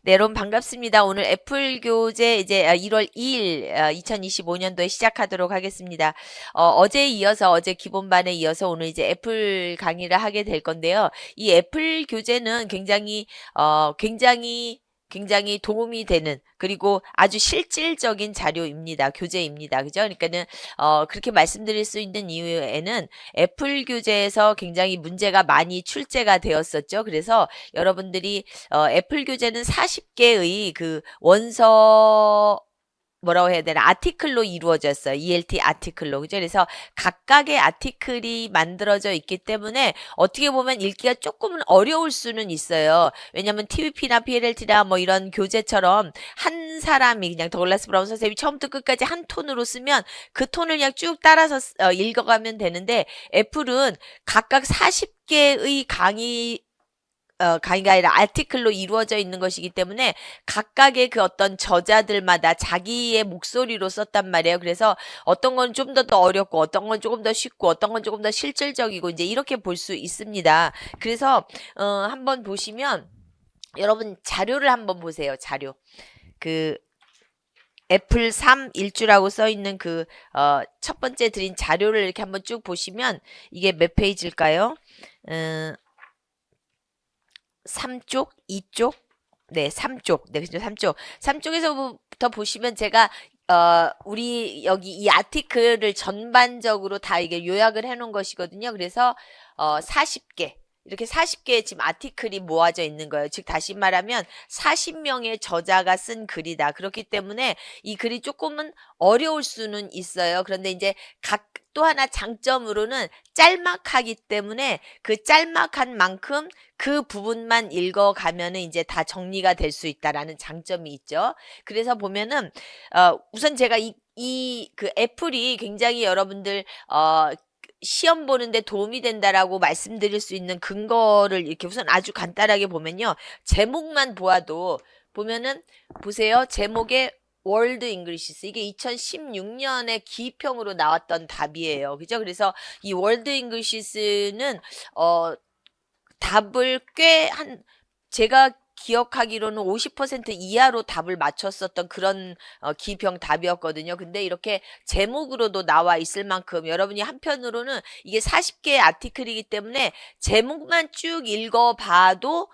네, 여러분 반갑습니다. 오늘 애플 교재 이제 1월 2일 2025년도에 시작하도록 하겠습니다. 어제에 이어서 어제 기본반에 이어서 오늘 이제 애플 강의를 하게 될 건데요. 이 애플 교재는 굉장히 도움이 되는 그리고 아주 실질적인 자료입니다. 교재입니다. 그죠? 그러니까는 그렇게 말씀드릴 수 있는 이유에는 애플 교재에서 굉장히 문제가 많이 출제가 되었었죠. 그래서 여러분들이 애플 교재는 40개의 그 원서 뭐라고 해야 되나 아티클로 이루어졌어요. ELT 아티클로. 그죠? 그래서 각각의 아티클이 만들어져 있기 때문에 어떻게 보면 읽기가 조금은 어려울 수는 있어요. 왜냐하면 TVP나 PLLT나 뭐 이런 교재처럼 한 사람이 그냥 더글라스 브라운 선생님이 처음부터 끝까지 한 톤으로 쓰면 그 톤을 그냥 쭉 따라서 읽어가면 되는데 애플은 각각 40개의 강의가 아니라 아티클로 이루어져 있는 것이기 때문에 각각의 그 어떤 저자들마다 자기의 목소리로 썼단 말이에요. 그래서 어떤 건 좀 더 어렵고 어떤 건 조금 더 쉽고 어떤 건 조금 더 실질적이고 이제 이렇게 볼 수 있습니다. 그래서 한번 보시면 여러분 자료를 한번 보세요. 자료. 그 애플 3 일주라고 써 있는 첫 번째 드린 자료를 이렇게 한번 쭉 보시면 이게 몇 페이지일까요? 3쪽, 2쪽, 네, 3쪽. 네, 그죠, 3쪽. 3쪽에서부터 보시면 제가 우리 여기 이 아티클을 전반적으로 다 이게 요약을 해 놓은 것이거든요. 그래서 40개. 이렇게 40개의 지금 아티클이 모아져 있는 거예요. 즉 다시 말하면 40명의 저자가 쓴 글이다. 그렇기 때문에 이 글이 조금은 어려울 수는 있어요. 그런데 이제 또 하나 장점으로는 짤막하기 때문에 그 짤막한 만큼 그 부분만 읽어가면은 이제 다 정리가 될 수 있다라는 장점이 있죠. 그래서 보면은 우선 제가 그 애플이 굉장히 여러분들 시험 보는데 도움이 된다라고 말씀드릴 수 있는 근거를 이렇게 우선 아주 간단하게 보면요. 제목만 보아도 보면은 보세요. 제목에 월드 잉글리시스 이게 2016년에 기평으로 나왔던 답이에요. 그죠? 그래서 이 월드 잉글리시스는 답을 제가 기억하기로는 50% 이하로 답을 맞췄었던 그런 기평 답이었거든요. 근데 이렇게 제목으로도 나와 있을 만큼 여러분이 한편으로는 이게 40개의 아티클이기 때문에 제목만 쭉 읽어봐도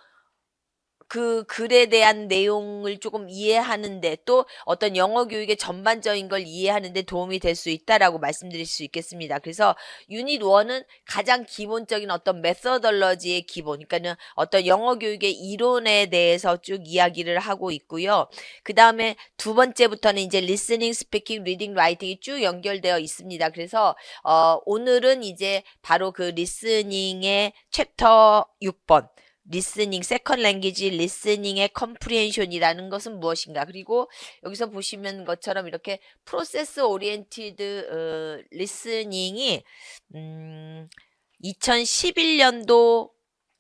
그 글에 대한 내용을 조금 이해하는데 또 어떤 영어 교육의 전반적인 걸 이해하는데 도움이 될 수 있다라고 말씀드릴 수 있겠습니다. 그래서 유닛 1은 가장 기본적인 어떤 메서덜러지의 기본, 그러니까는 어떤 영어 교육의 이론에 대해서 쭉 이야기를 하고 있고요. 그 다음에 두 번째부터는 이제 리스닝, 스피킹, 리딩, 라이팅이 쭉 연결되어 있습니다. 그래서 오늘은 이제 바로 그 리스닝의 챕터 6번. 리스닝, 세컨 랭귀지 리스닝의 컴프리hension이라는 것은 무엇인가? 그리고 여기서 보시면 것처럼 이렇게 프로세스 오리엔티드 리스닝이 2011년도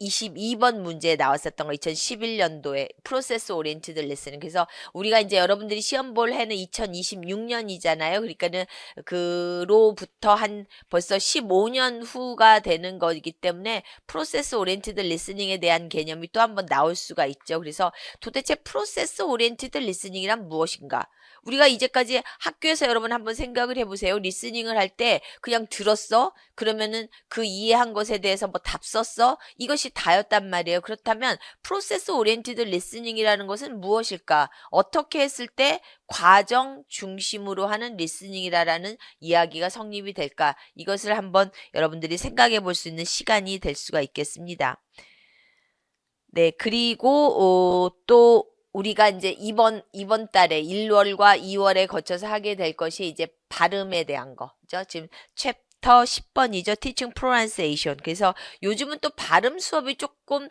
22번 문제에 나왔었던 거 2011년도에 프로세스 오리엔티드 리스닝. 그래서 우리가 이제 여러분들이 시험 볼 해는 2026년이잖아요. 그러니까는 그로부터 한 벌써 15년 후가 되는 거이기 때문에 프로세스 오리엔티드 리스닝에 대한 개념이 또 한번 나올 수가 있죠. 그래서 도대체 프로세스 오리엔티드 리스닝이란 무엇인가? 우리가 이제까지 학교에서 여러분 한번 생각을 해보세요. 리스닝을 할 때 그냥 들었어? 그러면은 그 이해한 것에 대해서 뭐 답 썼어? 이것이 다였단 말이에요. 그렇다면 프로세스 오리엔티드 리스닝이라는 것은 무엇일까? 어떻게 했을 때 과정 중심으로 하는 리스닝이라는 이야기가 성립이 될까? 이것을 한번 여러분들이 생각해 볼 수 있는 시간이 될 수가 있겠습니다. 네, 그리고 또 우리가 이제 이번 달에 1월과 2월에 거쳐서 하게 될 것이 이제 발음에 대한 거죠. 지금 챕터 10번이죠. Teaching Pronunciation. 그래서 요즘은 또 발음 수업이 조금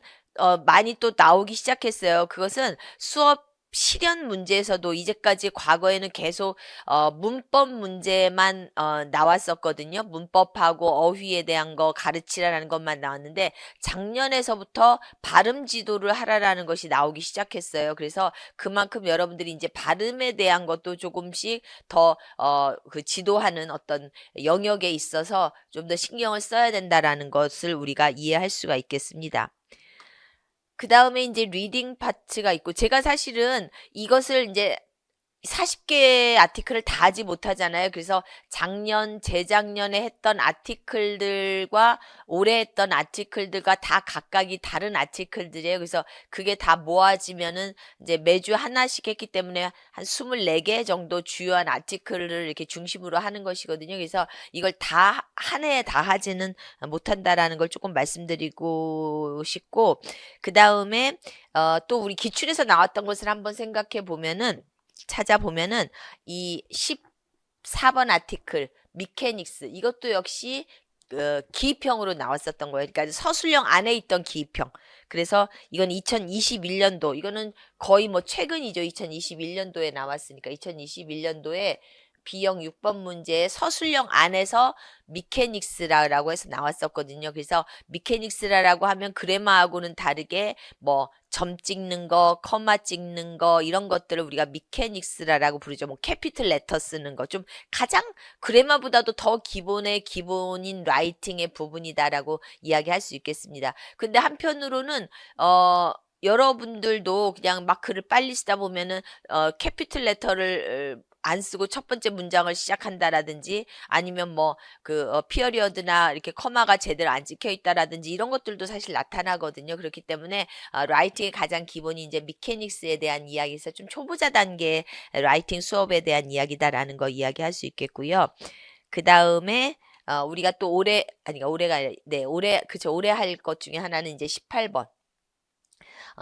많이 또 나오기 시작했어요. 그것은 수업 실연 문제에서도 이제까지 과거에는 계속 문법 문제만 나왔었거든요. 문법하고 어휘에 대한 거 가르치라는 것만 나왔는데 작년에서부터 발음 지도를 하라라는 것이 나오기 시작했어요. 그래서 그만큼 여러분들이 이제 발음에 대한 것도 조금씩 더 그 지도하는 어떤 영역에 있어서 좀 더 신경을 써야 된다라는 것을 우리가 이해할 수가 있겠습니다. 그 다음에 이제 리딩 파트가 있고, 제가 사실은 이것을 이제 40개의 아티클을 다 하지 못하잖아요. 그래서 작년, 재작년에 했던 아티클들과 올해 했던 아티클들과 다 각각이 다른 아티클들이에요. 그래서 그게 다 모아지면은 이제 매주 하나씩 했기 때문에 한 24개 정도 주요한 아티클을 이렇게 중심으로 하는 것이거든요. 그래서 이걸 다, 한 해에 다 하지는 못한다라는 걸 조금 말씀드리고 싶고, 그 다음에, 또 우리 기출에서 나왔던 것을 한번 생각해 보면은, 찾아보면은 이 14번 아티클 미케닉스, 이것도 역시 기입형으로 나왔었던 거예요. 그러니까 서술형 안에 있던 기입형. 그래서 이건 2021년도, 이거는 거의 뭐 최근이죠. 2021년도에 나왔으니까 2021년도에 B형 6번 문제에 서술형 안에서 미케닉스라고 해서 나왔었거든요. 그래서 미케닉스라고 하면 그래마하고는 다르게 뭐 점 찍는 거, 커마 찍는 거, 이런 것들을 우리가 미케닉스라고 부르죠. 뭐 캐피틀 레터 쓰는 거. 좀 가장 그래마보다도 더 기본인 라이팅의 부분이다라고 이야기할 수 있겠습니다. 근데 한편으로는 여러분들도 그냥 막 글을 빨리 쓰다 보면은 캐피틀 레터를 안 쓰고 첫 번째 문장을 시작한다라든지, 아니면 뭐 피어리어드나 이렇게 커마가 제대로 안 찍혀 있다라든지, 이런 것들도 사실 나타나거든요. 그렇기 때문에 라이팅의 가장 기본이 이제 미케닉스에 대한 이야기에서 좀 초보자 단계의 라이팅 수업에 대한 이야기다라는 거 이야기할 수 있겠고요. 그 다음에 우리가 또 올해, 아니 올해가 아니라, 네, 올해 할 것 중에 하나는 이제 18번.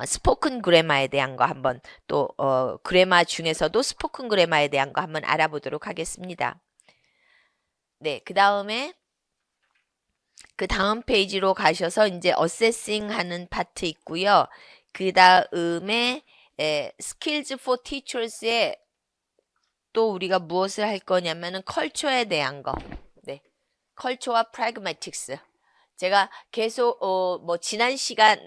스포큰 그래마에 대한 거 한번 또 그래마 중에서도 스포큰 그래마에 대한 거 한번 알아보도록 하겠습니다. 네, 그 다음 페이지로 가셔서 이제 어세싱 하는 파트 있고요. 그 다음에 skills for teachers에 또 우리가 무엇을 할 거냐면은 컬처에 대한 거. 네, 컬처와 프래그매틱스. 제가 계속 뭐 지난 시간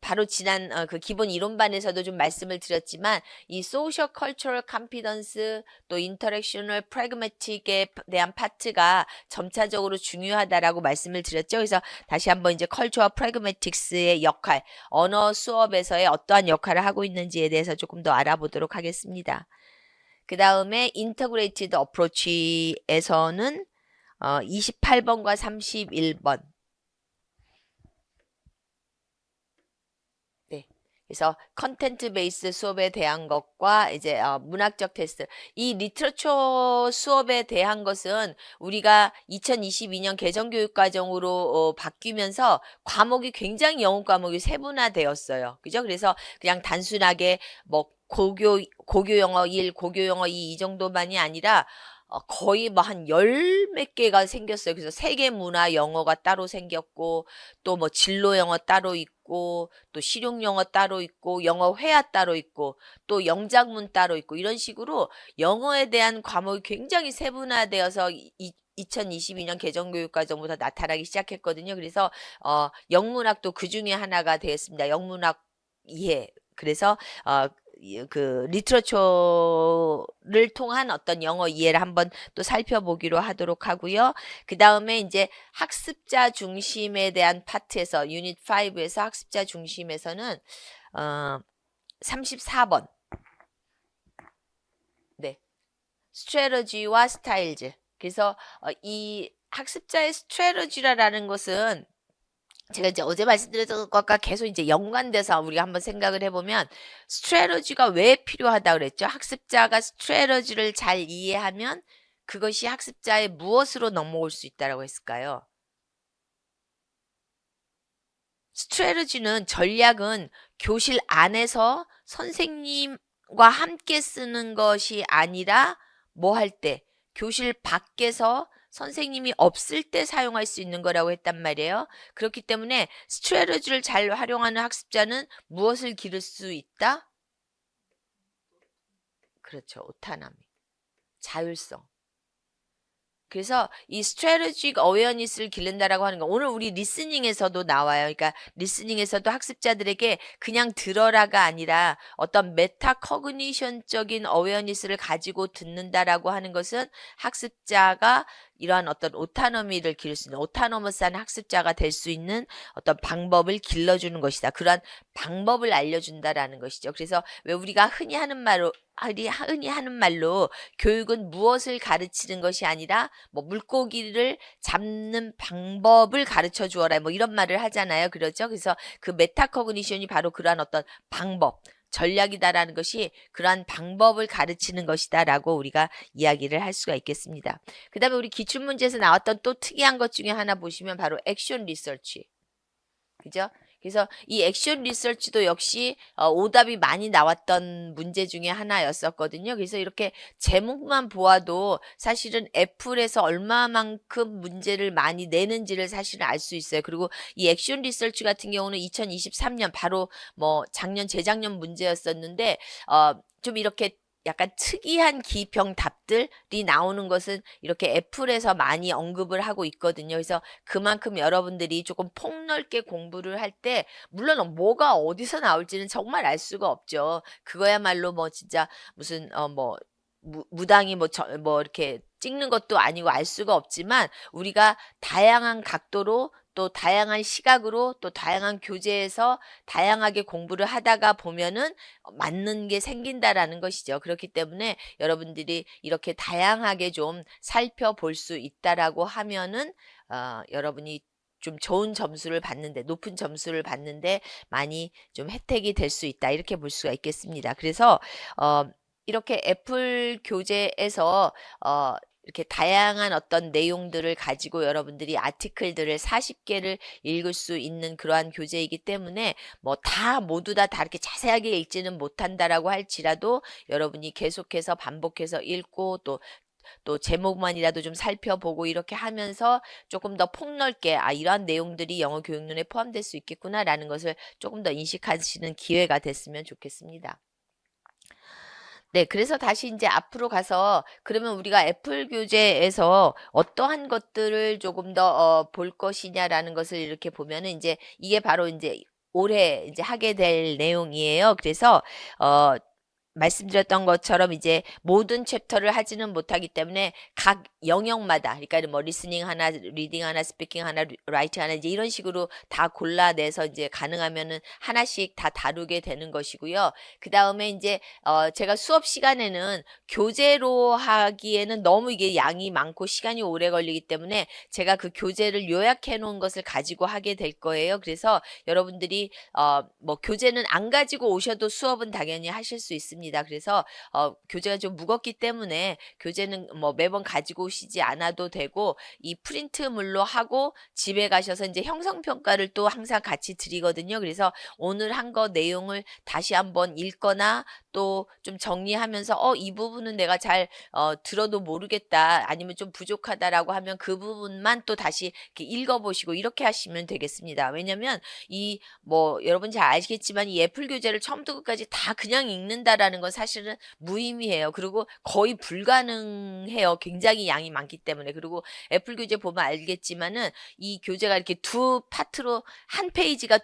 바로 지난 그 기본 이론반에서도 좀 말씀을 드렸지만, 이 소셜 컬처럴 컴피던스 또 인터랙셔널 프래그매틱에 대한 파트가 점차적으로 중요하다라고 말씀을 드렸죠. 그래서 다시 한번 이제 컬처와 프래그매틱스의 역할, 언어 수업에서의 어떠한 역할을 하고 있는지에 대해서 조금 더 알아보도록 하겠습니다. 그 다음에 인터그레이티드 어프로치에서는 28번과 31번. 그래서 컨텐트 베이스 수업에 대한 것과 이제 문학적 테스트, 이 리터처 수업에 대한 것은 우리가 2022년 개정교육과정으로 바뀌면서 과목이 굉장히 영어 과목이 세분화되었어요. 그죠? 그래서 그냥 단순하게 뭐 고교 영어 1, 고교 영어 2 이 정도만이 아니라 거의 뭐 한 열 몇 개가 생겼어요. 그래서 세계 문화 영어가 따로 생겼고, 또 뭐 진로 영어 따로 있고, 또 실용 영어 따로 있고, 영어 회화 따로 있고, 또 영작문 따로 있고, 이런 식으로 영어에 대한 과목이 굉장히 세분화되어서 2022년 개정교육과정부터 나타나기 시작했거든요. 그래서 영문학도 그 중에 하나가 되었습니다. 영문학 이해. 그래서 그 리터처를 통한 어떤 영어 이해를 한번 또 살펴보기로 하도록 하고요. 그 다음에 이제 학습자 중심에 대한 파트에서 유닛 5에서 학습자 중심에서는 34번. 네. 스트래러지와 스타일즈. 그래서 이 학습자의 스트래러지라는 것은 제가 이제 어제 말씀드렸던 것과 계속 이제 연관돼서 우리가 한번 생각을 해보면, 스트래러지가 왜 필요하다 그랬죠? 학습자가 스트래러지를 잘 이해하면 그것이 학습자의 무엇으로 넘어올 수 있다라고 했을까요? 스트래러지는, 전략은 교실 안에서 선생님과 함께 쓰는 것이 아니라 뭐 할 때? 교실 밖에서 선생님이 없을 때 사용할 수 있는 거라고 했단 말이에요. 그렇기 때문에 스트래러지를 잘 활용하는 학습자는 무엇을 기를 수 있다? 그렇죠. 오타나미. 자율성. 그래서 이 strategic awareness를 기른다라고 하는 거, 오늘 우리 리스닝에서도 나와요. 그러니까 리스닝에서도 학습자들에게 그냥 들어라가 아니라 어떤 메타 커그니션적인 awareness를 가지고 듣는다라고 하는 것은 학습자가 이러한 어떤 오타노미를 기를 수 있는 오타노머스한 학습자가 될 수 있는 어떤 방법을 길러주는 것이다. 그러한 방법을 알려준다라는 것이죠. 그래서 왜 우리가 흔히 하는 말로 교육은 무엇을 가르치는 것이 아니라 뭐 물고기를 잡는 방법을 가르쳐 주어라 뭐 이런 말을 하잖아요. 그렇죠? 그래서 그 메타코그니션이 바로 그러한 어떤 방법, 전략이다라는 것이 그러한 방법을 가르치는 것이다라고 우리가 이야기를 할 수가 있겠습니다. 그다음에 우리 기출문제에서 나왔던 또 특이한 것 중에 하나 보시면 바로 액션 리서치. 그죠? 그래서 이 액션 리서치도 역시 오답이 많이 나왔던 문제 중에 하나였었거든요. 그래서 이렇게 제목만 보아도 사실은 애플에서 얼마만큼 문제를 많이 내는지를 사실은 알 수 있어요. 그리고 이 액션 리서치 같은 경우는 2023년 바로 뭐 작년 재작년 문제였었는데 좀 이렇게 약간 특이한 기평 답들이 나오는 것은 이렇게 애플에서 많이 언급을 하고 있거든요. 그래서 그만큼 여러분들이 조금 폭넓게 공부를 할 때 물론 뭐가 어디서 나올지는 정말 알 수가 없죠. 그거야말로 뭐 진짜 무슨 뭐 무당이 뭐 이렇게 찍는 것도 아니고 알 수가 없지만 우리가 다양한 각도로 또 다양한 시각으로 또 다양한 교재에서 다양하게 공부를 하다가 보면은 맞는 게 생긴다라는 것이죠. 그렇기 때문에 여러분들이 이렇게 다양하게 좀 살펴볼 수 있다라고 하면은 여러분이 좀 좋은 점수를 받는데 높은 점수를 받는데 많이 좀 혜택이 될 수 있다 이렇게 볼 수가 있겠습니다. 그래서 이렇게 애플 교재에서 이렇게 다양한 어떤 내용들을 가지고 여러분들이 아티클들을 40개를 읽을 수 있는 그러한 교재이기 때문에 뭐 다 모두 다 이렇게 자세하게 읽지는 못한다라고 할지라도 여러분이 계속해서 반복해서 읽고 또 제목만이라도 좀 살펴보고 이렇게 하면서 조금 더 폭넓게 이러한 내용들이 영어 교육론에 포함될 수 있겠구나라는 것을 조금 더 인식하시는 기회가 됐으면 좋겠습니다. 네, 그래서 다시 이제 앞으로 가서 그러면 우리가 애플 교재에서 어떠한 것들을 조금 더 볼 것이냐라는 것을 이렇게 보면은 이제 이게 바로 이제 올해 이제 하게 될 내용이에요. 그래서 말씀드렸던 것처럼 이제 모든 챕터를 하지는 못하기 때문에 각 영역마다 그러니까 뭐 리스닝 하나, 리딩 하나, 스피킹 하나, 라이팅 하나 이제 이런 식으로 다 골라내서 이제 가능하면은 하나씩 다 다루게 되는 것이고요. 그 다음에 이제 제가 수업 시간에는 교재로 하기에는 너무 이게 양이 많고 시간이 오래 걸리기 때문에 제가 그 교재를 요약해 놓은 것을 가지고 하게 될 거예요. 그래서 여러분들이 뭐 교재는 안 가지고 오셔도 수업은 당연히 하실 수 있습니다. 그래서 교재가 좀 무겁기 때문에 교재는 뭐 매번 가지고 오시지 않아도 되고 이 프린트물로 하고 집에 가셔서 이제 형성평가를 또 항상 같이 드리거든요. 그래서 오늘 한 거 내용을 다시 한번 읽거나 또 좀 정리하면서 이 부분은 내가 잘 들어도 모르겠다 아니면 좀 부족하다라고 하면 그 부분만 또 다시 이렇게 읽어보시고 이렇게 하시면 되겠습니다. 왜냐면 이 뭐 여러분 잘 아시겠지만 이 애플 교재를 처음부터 끝까지 다 그냥 읽는다라는 건 사실은 무의미해요. 그리고 거의 불가능해요. 굉장히 양이 많기 때문에. 그리고 애플 교재 보면 알겠지만은 이 교재가 이렇게 두 파트로 한 페이지가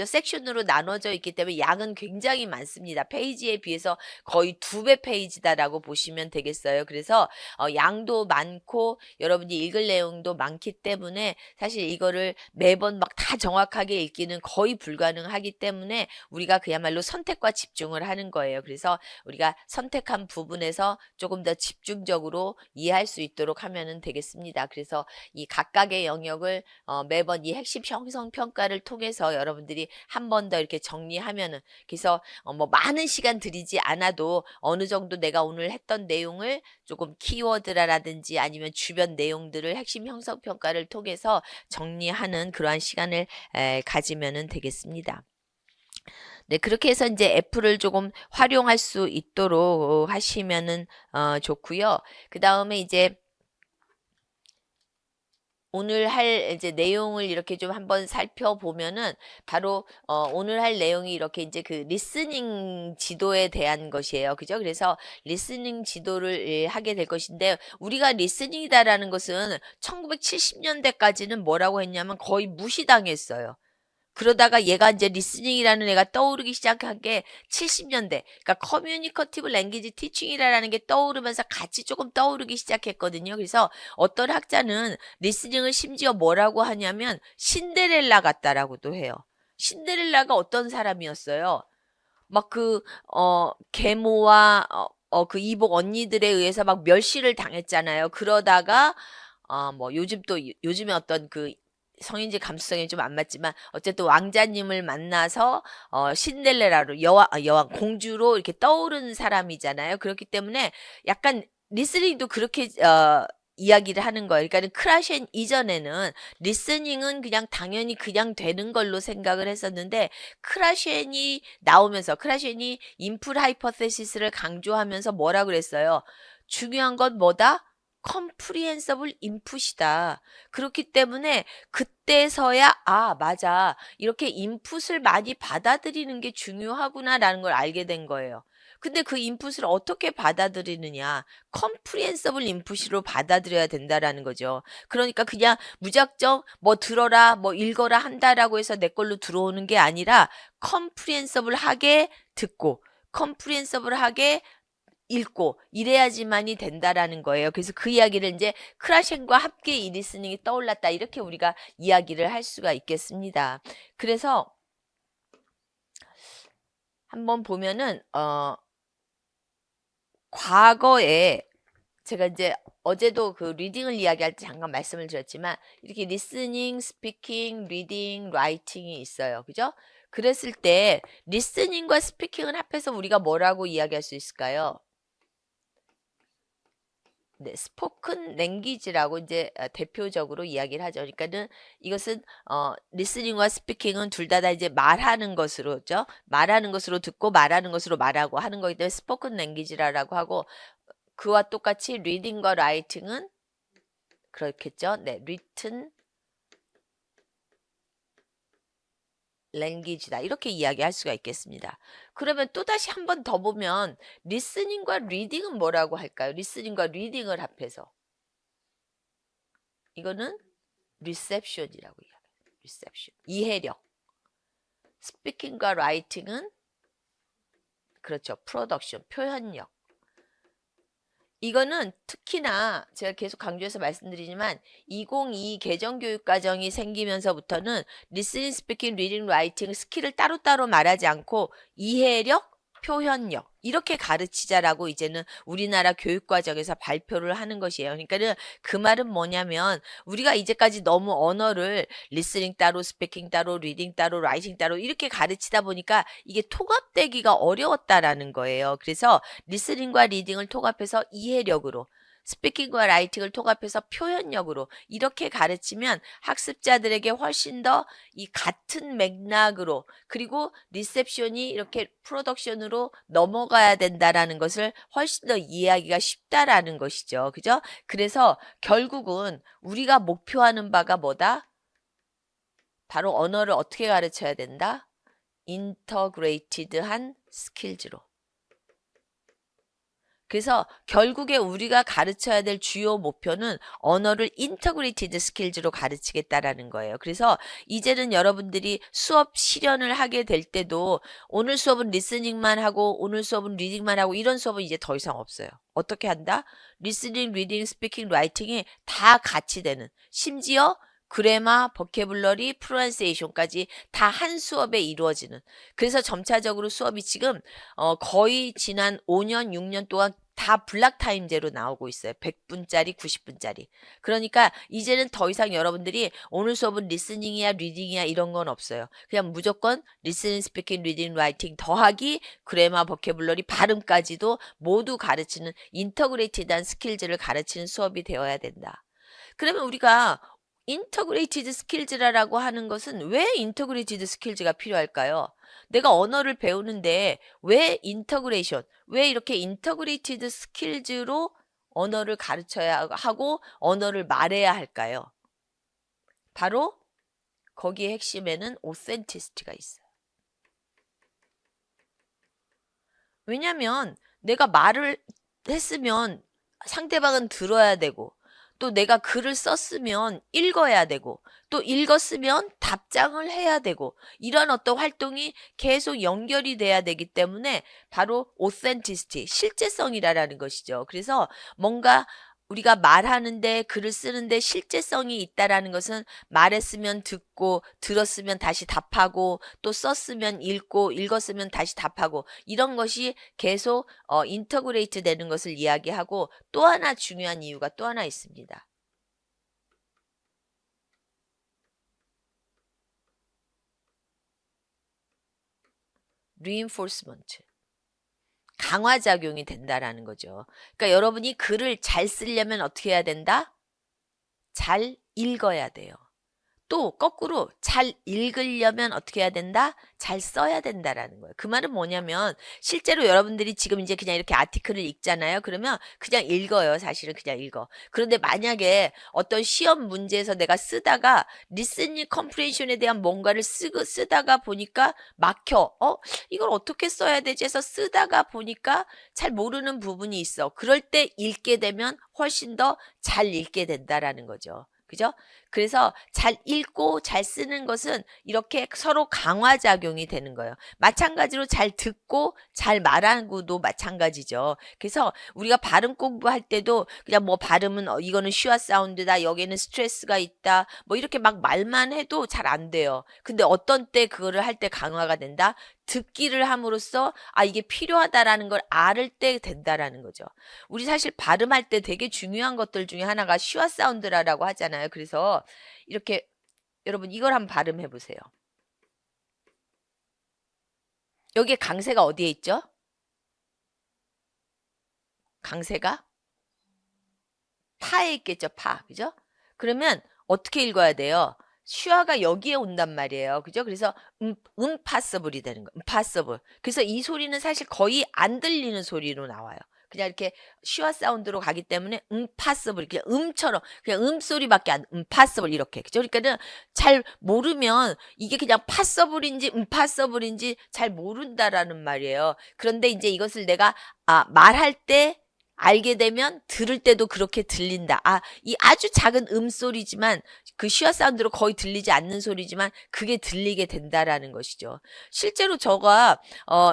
섹션으로 나눠져 있기 때문에 양은 굉장히 많습니다. 페이지에 비해서 거의 2배 페이지다라고 보시면 되겠어요. 그래서 양도 많고 여러분이 읽을 내용도 많기 때문에 사실 이거를 매번 막 다 정확하게 읽기는 거의 불가능하기 때문에 우리가 그야말로 선택과 집중을 하는 거예요. 그래서 우리가 선택한 부분에서 조금 더 집중적으로 이해할 수 있도록 하면 되겠습니다. 그래서 이 각각의 영역을 매번 이 핵심 형성 평가를 통해서 여러분들이 한 번 더 이렇게 정리하면은 그래서 뭐 많은 시간 들이지 않아도 어느 정도 내가 오늘 했던 내용을 조금 키워드라든지 아니면 주변 내용들을 핵심 형성 평가를 통해서 정리하는 그러한 시간을 가지면은 되겠습니다. 네, 그렇게 해서 이제 애플을 조금 활용할 수 있도록 하시면은 좋고요. 그 다음에 이제 오늘 할 이제 내용을 이렇게 좀 한번 살펴보면은 바로 오늘 할 내용이 이렇게 이제 그 리스닝 지도에 대한 것이에요. 그죠? 그래서 리스닝 지도를 하게 될 것인데 우리가 리스닝이다라는 것은 1970년대까지는 뭐라고 했냐면 거의 무시당했어요. 그러다가 얘가 이제 리스닝이라는 애가 떠오르기 시작한 게 70년대. 그러니까 커뮤니커티브 랭귀지 티칭이라는 게 떠오르면서 같이 조금 떠오르기 시작했거든요. 그래서 어떤 학자는 리스닝을 심지어 뭐라고 하냐면 신데렐라 같다라고도 해요. 신데렐라가 어떤 사람이었어요? 막 계모와 그 이복 언니들에 의해서 막 멸시를 당했잖아요. 그러다가 뭐 요즘에 어떤 그 성인지 감수성이 좀 안 맞지만 어쨌든 왕자님을 만나서 신데렐라로 여왕 공주로 이렇게 떠오르는 사람이잖아요. 그렇기 때문에 약간 리스닝도 그렇게 이야기를 하는 거예요. 그러니까 크라셴 이전에는 리스닝은 그냥 당연히 그냥 되는 걸로 생각을 했었는데 크라셴이 나오면서 크라셴이 인풀 하이퍼테시스를 강조하면서 뭐라 그랬어요? 중요한 건 뭐다? 컴프리헨서블 인풋이다. 그렇기 때문에 그때서야 맞아. 이렇게 인풋을 많이 받아들이는 게 중요하구나라는 걸 알게 된 거예요. 근데 그 인풋을 어떻게 받아들이느냐? 컴프리헨서블 인풋으로 받아들여야 된다라는 거죠. 그러니까 그냥 무작정 뭐 들어라, 뭐 읽어라 한다라고 해서 내 걸로 들어오는 게 아니라 컴프리헨서블하게 듣고 컴프리헨서블하게 읽고 이래야지만이 된다라는 거예요. 그래서 그 이야기를 이제 크라셴과 함께 이 리스닝이 떠올랐다. 이렇게 우리가 이야기를 할 수가 있겠습니다. 그래서 한번 보면은 과거에 제가 이제 어제도 그 리딩을 이야기할 때 잠깐 말씀을 드렸지만 이렇게 리스닝, 스피킹, 리딩, 라이팅이 있어요. 그죠? 그랬을 때 리스닝과 스피킹을 합해서 우리가 뭐라고 이야기할 수 있을까요? 네, 스포큰 랭귀지라고 이제 대표적으로 이야기를 하죠. 그러니까는 이것은 리스닝과 스피킹은 둘 다 이제 말하는 것으로죠. 말하는 것으로 듣고 말하는 것으로 말하고 하는 거기 때문에 스포큰 랭귀지라고 하고 그와 똑같이 리딩과 라이팅은 그렇겠죠. 네, written 랭귀지다. 이렇게 이야기할 수가 있겠습니다. 그러면 또다시 한 번 더 보면 리스닝과 리딩은 뭐라고 할까요? 리스닝과 리딩을 합해서. 이거는 리셉션이라고 이야기해요. 리셉션. 이해력. 스피킹과 라이팅은 그렇죠. 프로덕션, 표현력. 이거는 특히나 제가 계속 강조해서 말씀드리지만 2022 개정교육과정이 생기면서부터는 리스닝, 스피킹, 리딩, 라이팅 스킬을 따로따로 말하지 않고 이해력, 표현력 이렇게 가르치자라고 이제는 우리나라 교육과정에서 발표를 하는 것이에요. 그러니까는 그 말은 뭐냐면 우리가 이제까지 너무 언어를 리스닝 따로, 스피킹 따로, 리딩 따로, 라이팅 따로 이렇게 가르치다 보니까 이게 통합되기가 어려웠다라는 거예요. 그래서 리스닝과 리딩을 통합해서 이해력으로 스피킹과 라이팅을 통합해서 표현력으로 이렇게 가르치면 학습자들에게 훨씬 더 이 같은 맥락으로 그리고 리셉션이 이렇게 프로덕션으로 넘어가야 된다라는 것을 훨씬 더 이해하기가 쉽다라는 것이죠. 그죠? 그래서 결국은 우리가 목표하는 바가 뭐다? 바로 언어를 어떻게 가르쳐야 된다? 인터그레이티드한 스킬즈로. 그래서 결국에 우리가 가르쳐야 될 주요 목표는 언어를 인터그레이티드 스킬즈로 가르치겠다라는 거예요. 그래서 이제는 여러분들이 수업 실현을 하게 될 때도 오늘 수업은 리스닝만 하고 오늘 수업은 리딩만 하고 이런 수업은 이제 더 이상 없어요. 어떻게 한다? 리스닝, 리딩, 스피킹, 라이팅이 다 같이 되는 심지어 그래마, 버케블러리, 프로넌시에이션까지 다 한 수업에 이루어지는 그래서 점차적으로 수업이 지금 거의 지난 5년, 6년 동안 다 블락 타임제로 나오고 있어요. 100분짜리, 90분짜리. 그러니까 이제는 더 이상 여러분들이 오늘 수업은 리스닝이야, 리딩이야 이런 건 없어요. 그냥 무조건 리스닝, 스피킹, 리딩, 라이팅 더하기 그래마, 버케블러리, 발음까지도 모두 가르치는 인터그레이티드한 스킬즈를 가르치는 수업이 되어야 된다. 그러면 우리가 인터그레이티드 스킬즈라고 하는 것은 왜 인터그레이티드 스킬즈가 필요할까요? 내가 언어를 배우는데 왜 인터그레이션, 왜 이렇게 인터그레이티드 스킬즈로 언어를 가르쳐야 하고 언어를 말해야 할까요? 바로 거기에 핵심에는 오센티시티가 있어요. 왜냐하면 내가 말을 했으면 상대방은 들어야 되고 또 내가 글을 썼으면 읽어야 되고 또 읽었으면 답장을 해야 되고 이런 어떤 활동이 계속 연결이 돼야 되기 때문에 바로 authenticity, 실제성이라는 것이죠. 그래서 뭔가 우리가 말하는데 글을 쓰는데 실제성이 있다라는 것은 말했으면 듣고 들었으면 다시 답하고 또 썼으면 읽고 읽었으면 다시 답하고 이런 것이 계속 인터그레이트 되는 것을 이야기하고 또 하나 중요한 이유가 또 하나 있습니다. reinforcement. 강화작용이 된다라는 거죠. 그러니까 여러분이 글을 잘 쓰려면 어떻게 해야 된다? 잘 읽어야 돼요. 또 거꾸로 잘 읽으려면 어떻게 해야 된다? 잘 써야 된다라는 거예요. 그 말은 뭐냐면 실제로 여러분들이 지금 이제 그냥 이렇게 아티클을 읽잖아요. 그러면 그냥 읽어요. 사실은 그냥 읽어. 그런데 만약에 어떤 시험 문제에서 내가 쓰다가 리스닝 컴프레hen션에 대한 뭔가를 쓰다가 보니까 막혀. 이걸 어떻게 써야 되지 해서 쓰다가 보니까 잘 모르는 부분이 있어. 그럴 때 읽게 되면 훨씬 더 잘 읽게 된다라는 거죠. 그죠? 그래서 잘 읽고 잘 쓰는 것은 이렇게 서로 강화작용이 되는 거예요. 마찬가지로 잘 듣고 잘 말하고도 마찬가지죠. 그래서 우리가 발음 공부할 때도 그냥 뭐 발음은 이거는 슈아 사운드다, 여기는 스트레스가 있다, 뭐 이렇게 막 말만 해도 잘 안 돼요. 근데 어떤 때 그거를 할 때 강화가 된다? 듣기를 함으로써 이게 필요하다라는 걸 알을 때 된다라는 거죠. 우리 사실 발음할 때 되게 중요한 것들 중에 하나가 슈아 사운드라고 하잖아요. 그래서 이렇게 여러분 이걸 한번 발음해 보세요. 여기에 강세가 어디에 있죠? 강세가 파에 있겠죠. 파. 그죠? 그러면 어떻게 읽어야 돼요? 슈아가 여기에 온단 말이에요. 그죠? 그래서 impossible이 되는 거예요. impossible. 그래서 이 소리는 사실 거의 안 들리는 소리로 나와요. 그냥 이렇게 슈아 사운드로 가기 때문에 impossible, 그냥 음처럼 그냥 음소리밖에 안 impossible 이렇게. 그죠? 그러니까는 잘 모르면 이게 그냥 passible인지 impossible인지 잘 모른다라는 말이에요. 그런데 이제 이것을 내가 말할 때 알게 되면 들을 때도 그렇게 들린다. 이 아주 작은 음소리지만 그 슈아 사운드로 거의 들리지 않는 소리지만 그게 들리게 된다라는 것이죠. 실제로 저가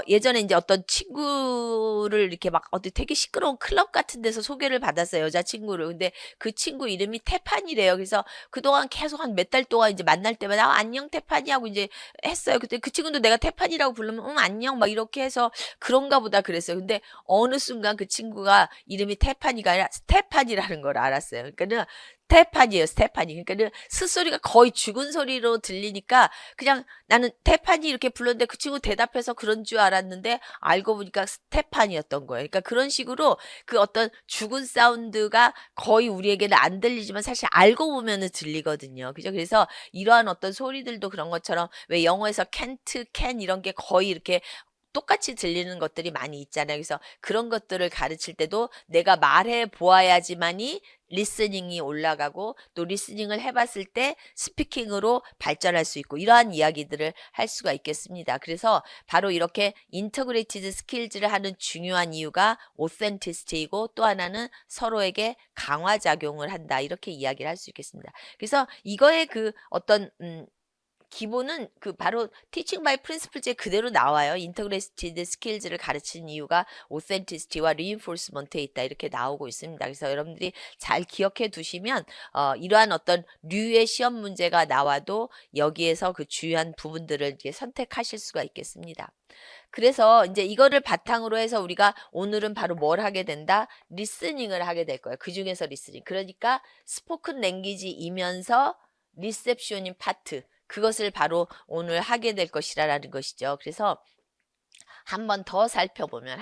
예전에 이제 어떤 친구를 이렇게 막 되게 시끄러운 클럽 같은 데서 소개를 받았어요. 여자친구를. 근데 그 친구 이름이 태판이래요. 그래서 그동안 계속 한 몇 달 동안 이제 만날 때마다 안녕 태판이 하고 이제 했어요. 그때 그 친구도 내가 태판이라고 부르면 안녕 막 이렇게 해서 그런가 보다 그랬어요. 근데 어느 순간 그 친구가 이름이 태판이가 아니라 스테판이라는 걸 알았어요. 그러니까는 스테판이에요, 스테판이. 그러니까는 스소리가 거의 죽은 소리로 들리니까 그냥 나는 태판이 이렇게 불렀는데 그 친구 대답해서 그런 줄 알았는데 알고 보니까 스테판이었던 거예요. 그러니까 그런 식으로 그 어떤 죽은 사운드가 거의 우리에게는 안 들리지만 사실 알고 보면은 들리거든요. 그죠? 그래서 이러한 어떤 소리들도 그런 것처럼 왜 영어에서 can't, can 이런 게 거의 이렇게 똑같이 들리는 것들이 많이 있잖아요. 그래서 그런 것들을 가르칠 때도 내가 말해 보아야지만이 리스닝이 올라가고 또 리스닝을 해봤을 때 스피킹으로 발전할 수 있고 이러한 이야기들을 할 수가 있겠습니다. 그래서 바로 이렇게 인터그레이티드 스킬즈를 하는 중요한 이유가 오센티시티이고 또 하나는 서로에게 강화작용을 한다. 이렇게 이야기를 할 수 있겠습니다. 그래서 이거의 그 어떤 기본은 그 바로 Teaching by Principle즈에 그대로 나와요. 인터그레이티드 스킬즈를 가르치는 이유가 Authenticity와 Reinforcement에 있다. 이렇게 나오고 있습니다. 그래서 여러분들이 잘 기억해 두시면 이러한 어떤 류의 시험 문제가 나와도 여기에서 그 주요한 부분들을 이렇게 선택하실 수가 있겠습니다. 그래서 이제 이거를 바탕으로 해서 우리가 오늘은 바로 뭘 하게 된다? 리스닝을 하게 될 거예요. 그 중에서 리스닝. 그러니까 스포큰 랭귀지이면서 리셉션인 파트. 그것을 바로 오늘 하게 될 것이라는 것이죠. 그래서 한 번 더 살펴보면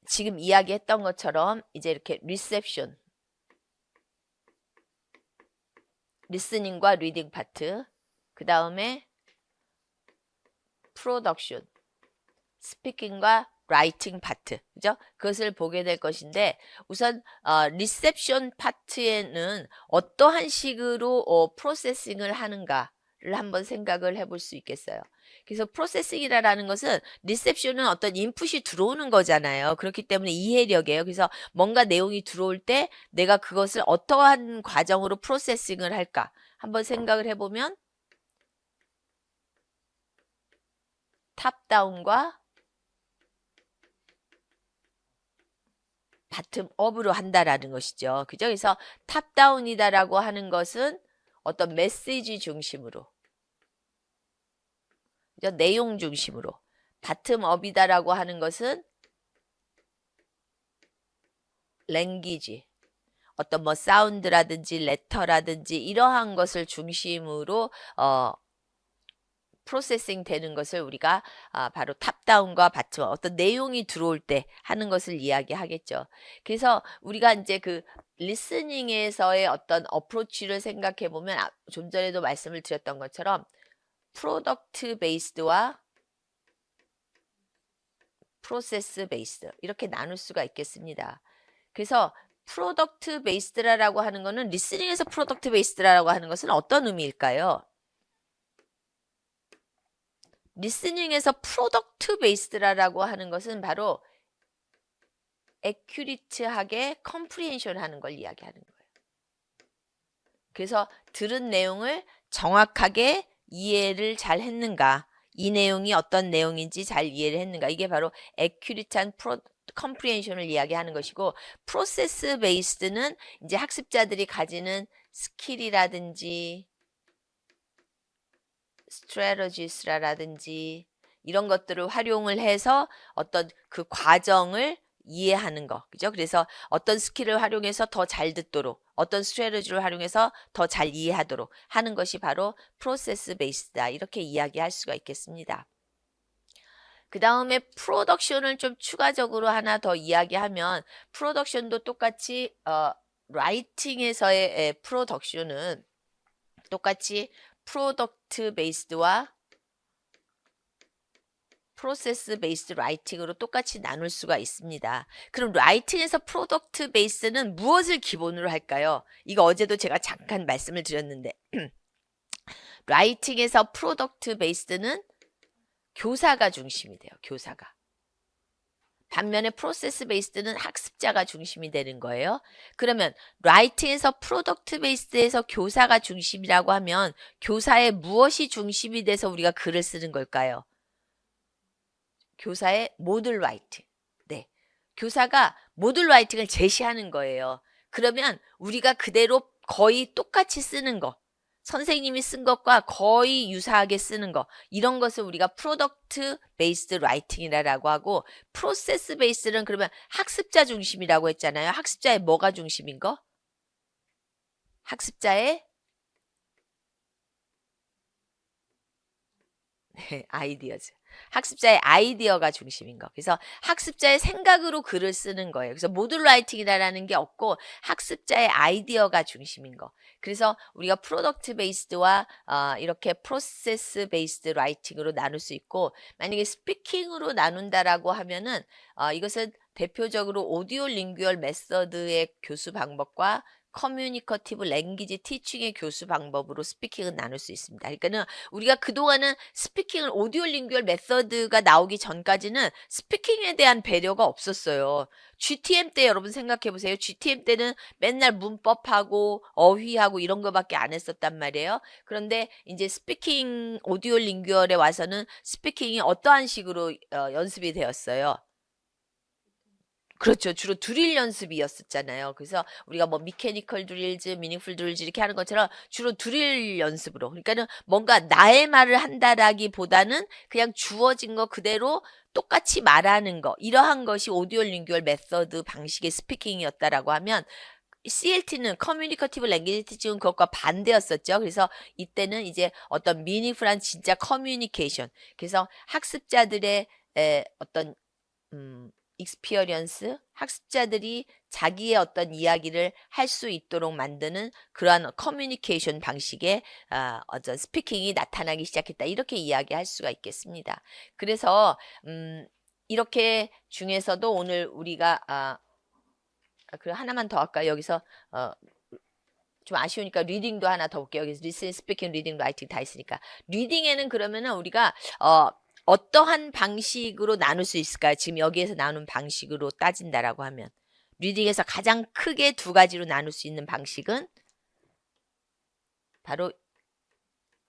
지금 이야기했던 것처럼 이제 이렇게 리셉션, 리스닝과 리딩 파트, 그 다음에 프로덕션, 스피킹과 라이팅 파트, 그죠? 그것을 보게 될 것인데 우선 리셉션 파트에는 어떠한 식으로 프로세싱을 하는가 한번 생각을 해볼 수 있겠어요. 그래서 프로세싱이라는 것은 리셉션은 어떤 인풋이 들어오는 거잖아요. 그렇기 때문에 이해력이에요. 그래서 뭔가 내용이 들어올 때 내가 그것을 어떠한 과정으로 프로세싱을 할까 한번 생각을 해보면 탑다운과 바텀업으로 한다라는 것이죠. 그죠? 그래서 탑다운이다라고 하는 것은 어떤 메시지 중심으로, 그죠? 내용 중심으로. 바텀업이다라고 하는 것은 랭귀지, 어떤 뭐 사운드라든지 레터라든지 이러한 것을 중심으로 프로세싱 되는 것을 우리가 바로 탑다운과 바텀 어떤 내용이 들어올 때 하는 것을 이야기하겠죠. 그래서 우리가 이제 그 리스닝에서의 어떤 어프로치를 생각해 보면 좀 전에도 말씀을 드렸던 것처럼 프로덕트 베이스드와 프로세스 베이스드 이렇게 나눌 수가 있겠습니다. 그래서 프로덕트 베이스드라고 하는 거는 리스닝에서 프로덕트 베이스드라고 하는 것은 어떤 의미일까요? 리스닝에서 프로덕트 베이스드라고 하는 것은 바로 애큐리트하게 컴프리헨션 하는 걸 이야기하는 거예요. 그래서 들은 내용을 정확하게 이해를 잘 했는가, 이 내용이 어떤 내용인지 잘 이해를 했는가, 이게 바로 애큐리트한 컴프리헨션을 이야기하는 것이고, 프로세스 베이스드는 이제 학습자들이 가지는 스킬이라든지 스트래터지스라든지 이런 것들을 활용을 해서 어떤 그 과정을 이해하는 거. 그죠? 그래서 어떤 스킬을 활용해서 더 잘 듣도록, 어떤 스트래터지를 활용해서 더 잘 이해하도록 하는 것이 바로 프로세스 베이스다. 이렇게 이야기할 수가 있겠습니다. 그 다음에 프로덕션을 좀 추가적으로 하나 더 이야기하면 프로덕션도 똑같이 라이팅에서의 프로덕션은 똑같이 프로덕트 베이스드와 프로세스 베이스드 라이팅으로 똑같이 나눌 수가 있습니다. 그럼 라이팅에서 프로덕트 베이스는 무엇을 기본으로 할까요? 이거 어제도 제가 잠깐 말씀을 드렸는데 라이팅에서 프로덕트 베이스드는 교사가 중심이 돼요. 교사가. 반면에 프로세스 베이스드는 학습자가 중심이 되는 거예요. 그러면 라이팅에서 프로덕트 베이스드에서 교사가 중심이라고 하면 교사의 무엇이 중심이 돼서 우리가 글을 쓰는 걸까요? 교사의 모듈 라이팅. 네. 교사가 모듈 라이팅을 제시하는 거예요. 그러면 우리가 그대로 거의 똑같이 쓰는 거. 선생님이 쓴 것과 거의 유사하게 쓰는 거. 이런 것을 우리가 프로덕트 베이스드 라이팅이라고 하고 프로세스 베이스는 그러면 학습자 중심이라고 했잖아요. 학습자의 뭐가 중심인 거? 학습자의 아이디어즈. 학습자의 아이디어가 중심인 거. 그래서 학습자의 생각으로 글을 쓰는 거예요. 그래서 모듈 라이팅이라는 게 없고 학습자의 아이디어가 중심인 거. 그래서 우리가 프로덕트 베이스드와 이렇게 프로세스 베이스드 라이팅으로 나눌 수 있고 만약에 스피킹으로 나눈다라고 하면은 이것은 대표적으로 오디오 링규얼 메서드의 교수 방법과 커뮤니커티브 랭귀지 티칭의 교수 방법으로 스피킹은 나눌 수 있습니다. 그러니까는 우리가 그동안은 스피킹을 오디오 링규얼 메서드가 나오기 전까지는 스피킹에 대한 배려가 없었어요. GTM 때 여러분 생각해 보세요. GTM 때는 맨날 문법하고 어휘하고 이런 거밖에 안 했었단 말이에요. 그런데 이제 스피킹 오디오 링규얼에 와서는 스피킹이 어떠한 식으로 연습이 되었어요. 그렇죠. 주로 드릴 연습이었었잖아요. 그래서 우리가 뭐 미케니컬 드릴즈, 미닝풀 드릴즈 이렇게 하는 것처럼 주로 드릴 연습으로. 그러니까는 뭔가 나의 말을 한다라기보다는 그냥 주어진 거 그대로 똑같이 말하는 거. 이러한 것이 오디오 링규얼 메서드 방식의 스피킹이었다라고 하면 CLT는 커뮤니커티브 랭귀지 티칭은 그것과 반대였었죠. 그래서 이때는 이제 어떤 미닝풀한 진짜 커뮤니케이션. 그래서 학습자들의 어떤 익스피어리언스, 학습자들이 자기의 어떤 이야기를 할 수 있도록 만드는 그러한 커뮤니케이션 방식의 어떤 스피킹이 나타나기 시작했다. 이렇게 이야기할 수가 있겠습니다. 그래서 이렇게 중에서도 오늘 우리가 그리고 하나만 더 할까요? 여기서 좀 아쉬우니까 리딩도 하나 더 볼게요. 여기 리스닝, 스피킹, 리딩, 라이팅 다 있으니까. 리딩에는 그러면은 우리가 어떠한 방식으로 나눌 수 있을까요? 지금 여기에서 나눈 방식으로 따진다라고 하면. 리딩에서 가장 크게 두 가지로 나눌 수 있는 방식은 바로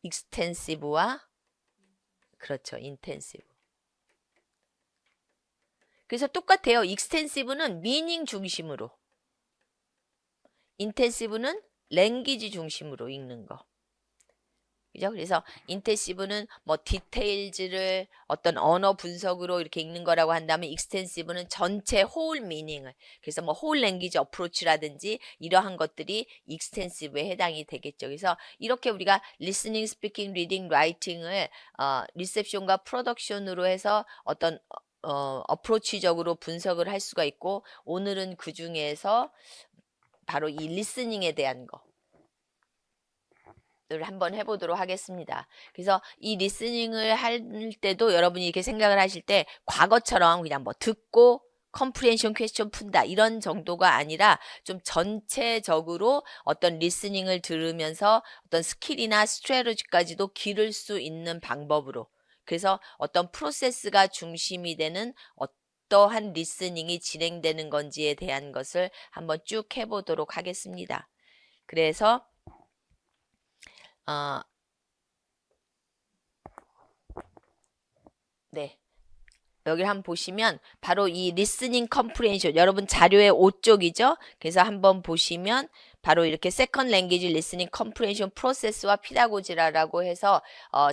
익스텐시브와 그렇죠. 인텐시브. 그래서 똑같아요. 익스텐시브는 미닝 중심으로, 인텐시브는 랭귀지 중심으로 읽는 거. 그죠? 그래서 인텐시브는 뭐 디테일즈를 어떤 언어 분석으로 이렇게 읽는 거라고 한다면 익스텐시브는 전체 홀 미닝을, 그래서 뭐 홀 랭귀지 어프로치라든지 이러한 것들이 익스텐시브에 해당이 되겠죠. 그래서 이렇게 우리가 리스닝, 스피킹, 리딩, 라이팅을 리셉션과 프로덕션으로 해서 어떤 어프로치적으로 분석을 할 수가 있고, 오늘은 그 중에서 바로 이 리스닝에 대한 거 를 한번 해보도록 하겠습니다. 그래서 이 리스닝을 할 때도 여러분이 이렇게 생각을 하실 때 과거처럼 그냥 뭐 듣고 컴프리hen션 퀘스천 푼다 이런 정도가 아니라 좀 전체적으로 어떤 리스닝을 들으면서 어떤 스킬이나 스트래티지까지도 기를 수 있는 방법으로, 그래서 어떤 프로세스가 중심이 되는 어떠한 리스닝이 진행되는 건지에 대한 것을 한번 쭉 해보도록 하겠습니다. 그래서 네. 여기 한번 보시면 바로 이 리스닝 컴프리hen션, 여러분 자료의 5쪽이죠. 그래서 한번 보시면 바로 이렇게 세컨 랭귀지 리스닝 컴프리hen션 프로세스와 피다고지라라고 해서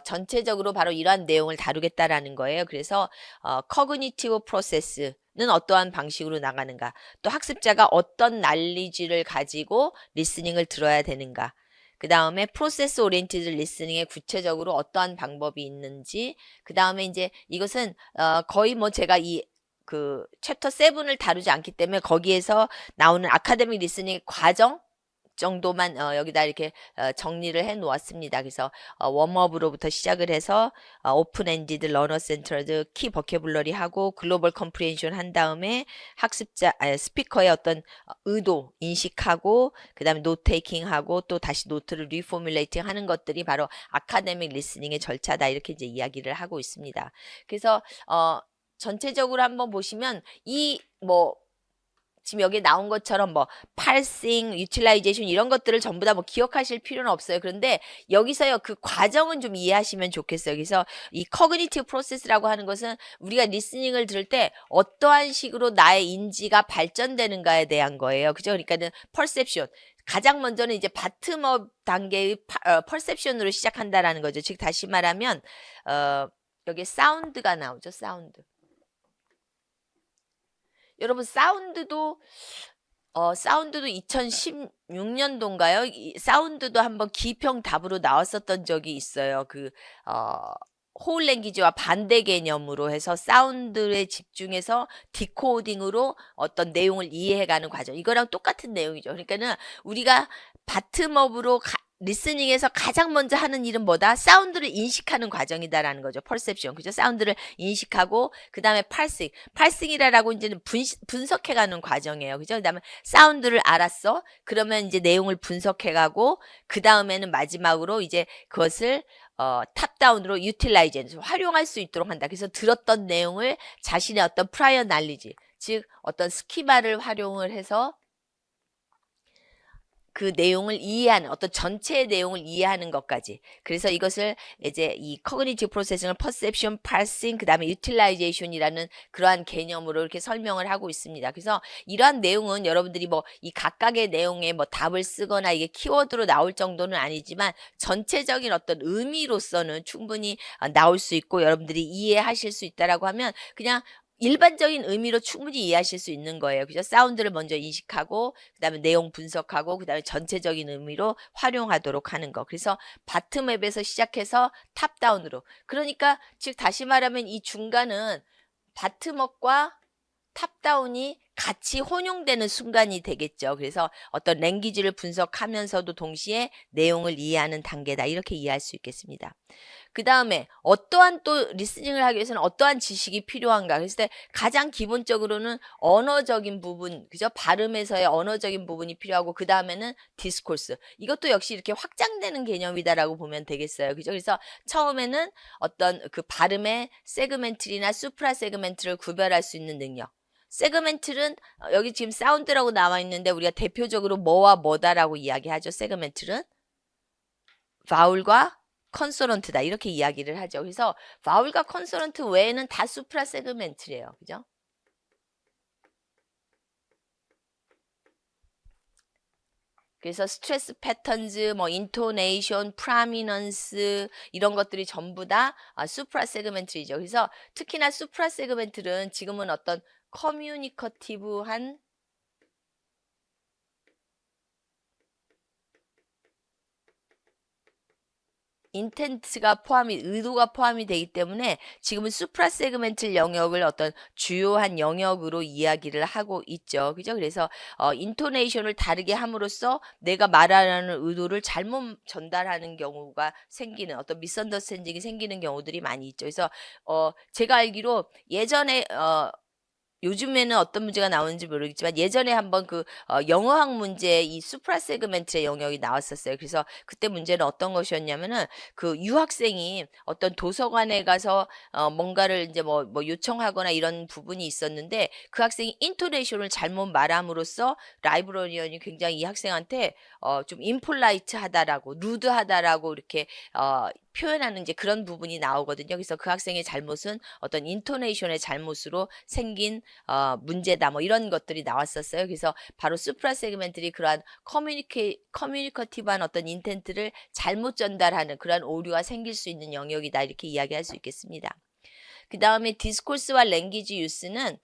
전체적으로 바로 이러한 내용을 다루겠다라는 거예요. 그래서 커그니티브 프로세스는 어떠한 방식으로 나가는가, 또 학습자가 어떤 난리지를 가지고 리스닝을 들어야 되는가, 그 다음에 프로세스 오리엔티드 리스닝에 구체적으로 어떠한 방법이 있는지, 그 다음에 이제 이것은 거의 뭐 제가 이 그 챕터 7을 다루지 않기 때문에 거기에서 나오는 아카데믹 리스닝 과정 정도만 여기다 이렇게 정리를 해 놓았습니다. 그래서 웜업으로부터 시작을 해서 오픈 엔디드, 러너 센터드, 키 버케블러리 하고 글로벌 컴프리hension 한 다음에 학습자 스피커의 어떤 의도 인식하고, 그 다음에 노트 테이킹 하고 또 다시 노트를 리포뮬레이팅 하는 것들이 바로 아카데믹 리스닝의 절차다, 이렇게 이제 이야기를 하고 있습니다. 그래서 전체적으로 한번 보시면 이 뭐 지금 여기 나온 것처럼 뭐 파싱, 유틸라이제이션 이런 것들을 전부 다 뭐 기억하실 필요는 없어요. 그런데 여기서요 그 과정은 좀 이해하시면 좋겠어요. 그래서 이 커그니티브 프로세스라고 하는 것은 우리가 리스닝을 들을 때 어떠한 식으로 나의 인지가 발전되는가에 대한 거예요. 그죠? 그러니까는 퍼셉션, 가장 먼저는 이제 바텀업 단계의 퍼셉션으로 시작한다라는 거죠. 즉 다시 말하면 여기 사운드가 나오죠. 사운드. 여러분 사운드도 2016년도인가요? 사운드도 한번 기평답으로 나왔었던 적이 있어요. 호울 랭귀지와 반대 개념으로 해서 사운드에 집중해서 디코딩으로 어떤 내용을 이해해가는 과정. 이거랑 똑같은 내용이죠. 그러니까는 우리가 바텀업으로 리스닝에서 가장 먼저 하는 일은 뭐다? 사운드를 인식하는 과정이다라는 거죠. 퍼셉션. 그죠? 사운드를 인식하고, 그 다음에 팔싱이라고 이제는 분석해가는 과정이에요. 그죠? 그 다음에 사운드를 알았어. 그러면 이제 내용을 분석해가고, 그 다음에는 마지막으로 이제 그것을 탑다운으로 유틸라이제이션, 활용할 수 있도록 한다. 그래서 들었던 내용을 자신의 어떤 프라이어 날리지, 즉 어떤 스키마를 활용을 해서 그 내용을 이해하는, 어떤 전체의 내용을 이해하는 것까지. 그래서 이것을 이제 이 커그니티브 프로세싱을 퍼셉션, 파싱, 그 다음에 유틸라이제이션이라는 그러한 개념으로 이렇게 설명을 하고 있습니다. 그래서 이러한 내용은 여러분들이 뭐 이 각각의 내용에 뭐 답을 쓰거나 이게 키워드로 나올 정도는 아니지만 전체적인 어떤 의미로서는 충분히 나올 수 있고 여러분들이 이해하실 수 있다라고 하면 그냥 일반적인 의미로 충분히 이해하실 수 있는 거예요. 그죠? 사운드를 먼저 인식하고, 그 다음에 내용 분석하고, 그 다음에 전체적인 의미로 활용하도록 하는 거. 그래서 바텀앱에서 시작해서 탑다운으로. 그러니까, 즉, 다시 말하면 이 중간은 바텀업과 탑다운이 같이 혼용되는 순간이 되겠죠. 그래서 어떤 랭귀지를 분석하면서도 동시에 내용을 이해하는 단계다. 이렇게 이해할 수 있겠습니다. 그 다음에 어떠한 또 리스닝을 하기 위해서는 어떠한 지식이 필요한가. 그랬을 때 가장 기본적으로는 언어적인 부분, 그죠? 발음에서의 언어적인 부분이 필요하고 그 다음에는 디스코스. 이것도 역시 이렇게 확장되는 개념이다라고 보면 되겠어요. 그죠? 그래서 처음에는 어떤 그 발음의 세그멘트리나 수프라 세그멘트를 구별할 수 있는 능력. 세그멘트는 여기 지금 사운드라고 나와 있는데 우리가 대표적으로 뭐와 뭐다라고 이야기하죠. 세그멘트는 바울과 컨소넌트다 이렇게 이야기를 하죠. 그래서 바울과 컨소넌트 외에는 다 수프라 세그멘트래요. 그죠? 그래서 스트레스 패턴즈, 뭐 인토네이션, 프라미넌스 이런 것들이 전부 다 수프라 세그멘트이죠. 그래서 특히나 수프라 세그멘트는 지금은 어떤 커뮤니커티브한 인텐트가 의도가 포함이 되기 때문에 지금은 수프라 세그멘트 영역을 어떤 주요한 영역으로 이야기를 하고 있죠. 그죠? 그래서 인토네이션을 다르게 함으로써 내가 말하는 의도를 잘못 전달하는 경우가 생기는 어떤 미스언더스탠딩이 생기는 경우들이 많이 있죠. 그래서 제가 알기로 예전에 요즘에는 어떤 문제가 나오는지 모르겠지만 예전에 한번 그 영어학 문제 이 수프라 세그멘트의 영역이 나왔었어요. 그래서 그때 문제는 어떤 것이었냐면은 그 유학생이 어떤 도서관에 가서 뭔가를 이제 뭐 요청하거나 이런 부분이 있었는데 그 학생이 인토네이션을 잘못 말함으로써 라이브러리언이 굉장히 이 학생한테 좀 임폴라이트하다라고 루드하다라고 이렇게 표현하는 이제 그런 부분이 나오거든요. 그래서 그 학생의 잘못은 어떤 인토네이션의 잘못으로 생긴 문제다. 뭐 이런 것들이 나왔었어요. 그래서 바로 수프라 세그멘트들이 그러한 커뮤니커티브한 어떤 인텐트를 잘못 전달하는 그러한 오류가 생길 수 있는 영역이다. 이렇게 이야기할 수 있겠습니다. 그 다음에 디스코스와 랭귀지 유스는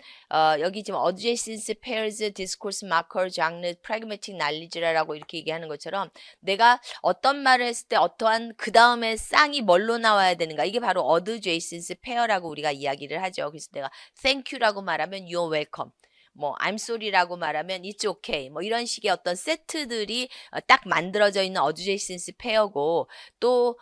여기 지금 adjacency, pairs, discourse marker, genre, pragmatic knowledge라고 이렇게 얘기하는 것처럼 내가 어떤 말을 했을 때 어떠한 그 다음에 쌍이 뭘로 나와야 되는가 이게 바로 adjacency pair라고 우리가 이야기를 하죠. 그래서 내가 thank you라고 말하면 you're welcome. 뭐 I'm sorry라고 말하면 it's okay. 뭐 이런 식의 어떤 세트들이 딱 만들어져 있는 adjacency pair고 또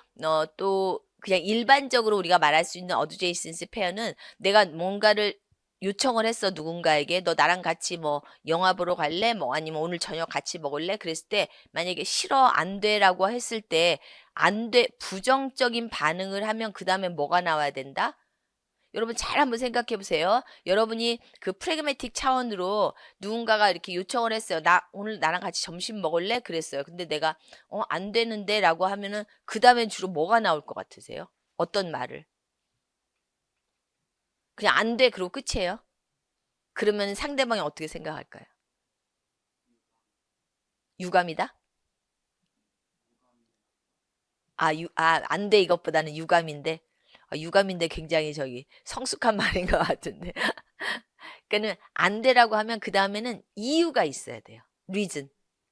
그냥 일반적으로 우리가 말할 수 있는 adjacency pair는 내가 뭔가를 요청을 했어 누군가에게 너 나랑 같이 뭐 영화 보러 갈래? 뭐 아니면 오늘 저녁 같이 먹을래? 그랬을 때 만약에 싫어 안 돼라고 했을 때 안 돼 부정적인 반응을 하면 그 다음에 뭐가 나와야 된다? 여러분 잘 한번 생각해 보세요. 여러분이 그 프래그매틱 차원으로 누군가가 이렇게 요청을 했어요. 오늘 나랑 같이 점심 먹을래? 그랬어요. 근데 내가 안 되는데 라고 하면은 그 다음엔 주로 뭐가 나올 것 같으세요? 어떤 말을? 그냥 안 돼. 그러고 끝이에요. 그러면 상대방이 어떻게 생각할까요? 유감이다? 안 돼 이것보다는 유감인데. 유감인데 굉장히 성숙한 말인 것 같은데. 그러니까는 안 되라고 하면 그 다음에는 이유가 있어야 돼요. reason.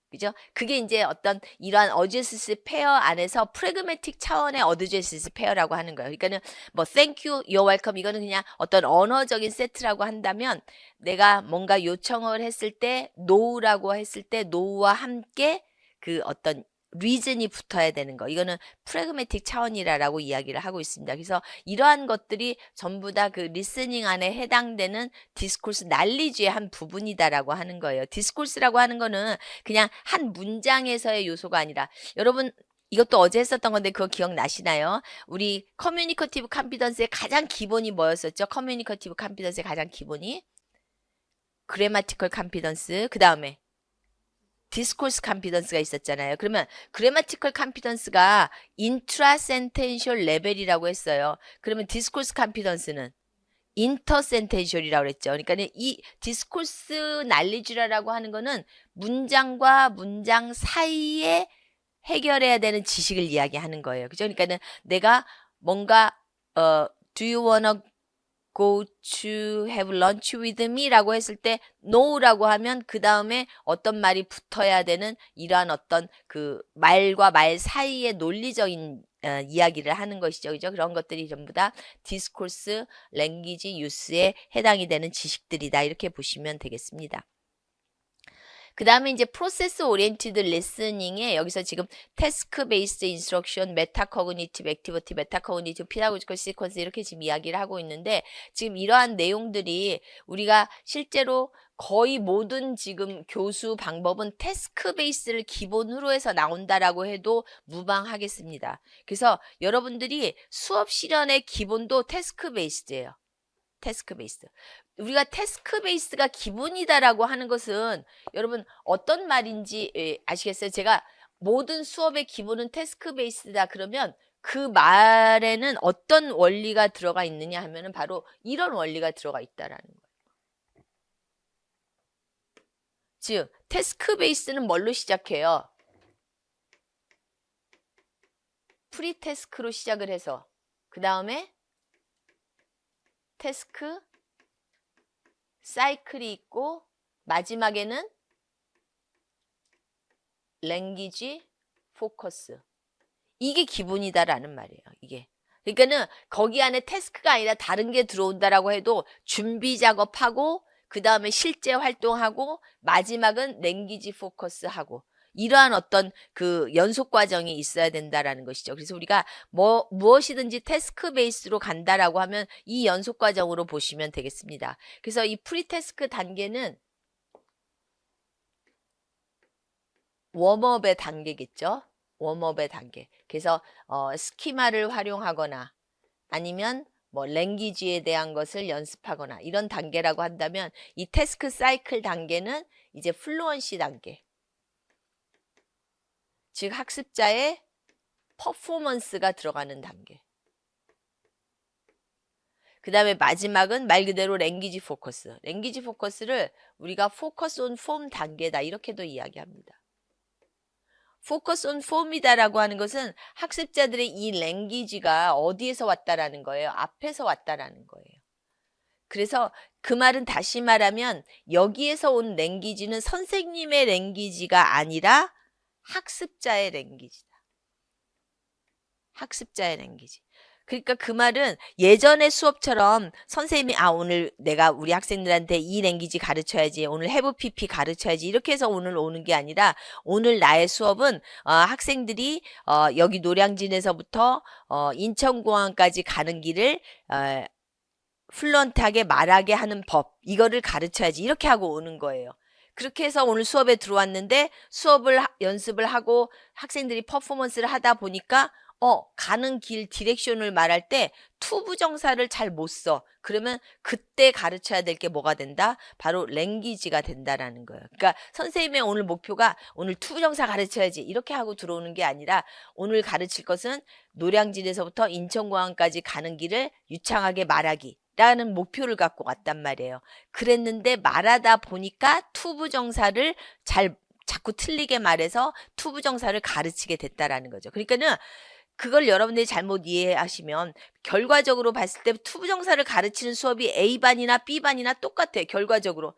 그죠? 그게 이제 어떤 이러한 어드제시스 페어 안에서 프래그매틱 차원의 어드제시스 페어라고 하는 거예요. 그러니까는 뭐 thank you, you're welcome 이거는 그냥 어떤 언어적인 세트라고 한다면 내가 뭔가 요청을 했을 때 no라고 했을 때 no와 함께 그 어떤 리즌이 붙어야 되는 거. 이거는 프래그매틱 차원이라고 이야기를 하고 있습니다. 그래서 이러한 것들이 전부 다 그 리스닝 안에 해당되는 디스코스 난리지의 한 부분이다라고 하는 거예요. 디스코스라고 하는 거는 그냥 한 문장에서의 요소가 아니라 여러분 이것도 어제 했었던 건데 그거 기억나시나요? 우리 커뮤니커티브 컴피던스의 가장 기본이 뭐였었죠? 커뮤니커티브 컴피던스의 가장 기본이 그래마티컬 컴피던스 그 다음에 디스코스 컴피던스가 있었잖아요. 그러면 그래마티컬 컴피던스가 인트라 센텐셜 레벨이라고 했어요. 그러면 디스코스 컴피던스는 인터 센텐셜이라고 그랬죠. 그러니까 이 디스코스 날리지라라고 하는 거는 문장과 문장 사이에 해결해야 되는 지식을 이야기하는 거예요. 그죠? 그러니까는 내가 뭔가 do you wanna go to have lunch with me 라고 했을 때 no라고 하면 그 다음에 어떤 말이 붙어야 되는 이러한 어떤 그 말과 말 사이의 논리적인 이야기를 하는 것이죠. 그죠? 그런 것들이 전부 다 디스코스, 랭귀지, 유스에 해당이 되는 지식들이다. 이렇게 보시면 되겠습니다. 그 다음에 이제 프로세스 오리엔티드 리스닝에 여기서 지금 태스크 베이스드 인스트럭션, 메타 커그니티브 액티비티, 메타 커그니티브 피다고지컬 시퀀스 이렇게 지금 이야기를 하고 있는데 지금 이러한 내용들이 우리가 실제로 거의 모든 지금 교수 방법은 태스크 베이스를 기본으로 해서 나온다라고 해도 무방하겠습니다. 그래서 여러분들이 수업 실현의 기본도 태스크 베이스드예요. 태스크 베이스드. 우리가 태스크 베이스가 기본이다라고 하는 것은 여러분 어떤 말인지 아시겠어요? 제가 모든 수업의 기본은 태스크 베이스다 그러면 그 말에는 어떤 원리가 들어가 있느냐 하면은 바로 이런 원리가 들어가 있다라는 거예요. 즉, 태스크 베이스는 뭘로 시작해요? 프리 태스크로 시작을 해서 그 다음에 태스크 사이클이 있고 마지막에는 랭귀지 포커스. 이게 기본이다라는 말이에요. 이게. 그러니까는 거기 안에 태스크가 아니라 다른 게 들어온다라고 해도 준비 작업하고 그 다음에 실제 활동하고 마지막은 랭귀지 포커스 하고 이러한 어떤 그 연속 과정이 있어야 된다라는 것이죠. 그래서 우리가 무엇이든지 태스크 베이스로 간다라고 하면 이 연속 과정으로 보시면 되겠습니다. 그래서 이 프리 태스크 단계는 웜업의 단계겠죠. 웜업의 단계. 그래서 스키마를 활용하거나 아니면 뭐 랭귀지에 대한 것을 연습하거나 이런 단계라고 한다면 이 태스크 사이클 단계는 이제 플루언시 단계. 즉 학습자의 퍼포먼스가 들어가는 단계. 그 다음에 마지막은 말 그대로 랭귀지 포커스. 랭귀지 포커스를 우리가 포커스 온 폼 단계다 이렇게도 이야기합니다. 포커스 온 폼이다라고 하는 것은 학습자들의 이 랭귀지가 어디에서 왔다라는 거예요. 앞에서 왔다라는 거예요. 그래서 그 말은 다시 말하면 여기에서 온 랭귀지는 선생님의 랭귀지가 아니라 학습자의 랭귀지다. 학습자의 랭귀지. 그러니까 그 말은 예전의 수업처럼 선생님이 오늘 내가 우리 학생들한테 이 랭귀지 가르쳐야지 오늘 have pp 가르쳐야지 이렇게 해서 오늘 오는 게 아니라 오늘 나의 수업은 학생들이 여기 노량진에서부터 인천공항까지 가는 길을 플루언트하게 말하게 하는 법 이거를 가르쳐야지 이렇게 하고 오는 거예요. 그렇게 해서 오늘 수업에 들어왔는데 수업을 연습을 하고 학생들이 퍼포먼스를 하다 보니까 가는 길 디렉션을 말할 때 투 부정사를 잘 못 써. 그러면 그때 가르쳐야 될 게 뭐가 된다? 바로 랭귀지가 된다라는 거예요. 그러니까 선생님의 오늘 목표가 오늘 투 부정사 가르쳐야지 이렇게 하고 들어오는 게 아니라 오늘 가르칠 것은 노량진에서부터 인천공항까지 가는 길을 유창하게 말하기. 라는 목표를 갖고 왔단 말이에요. 그랬는데 말하다 보니까 투부정사를 자꾸 틀리게 말해서 투부정사를 가르치게 됐다라는 거죠. 그러니까는 그걸 여러분들이 잘못 이해하시면 결과적으로 봤을 때 투부정사를 가르치는 수업이 A반이나 B반이나 똑같아요. 결과적으로.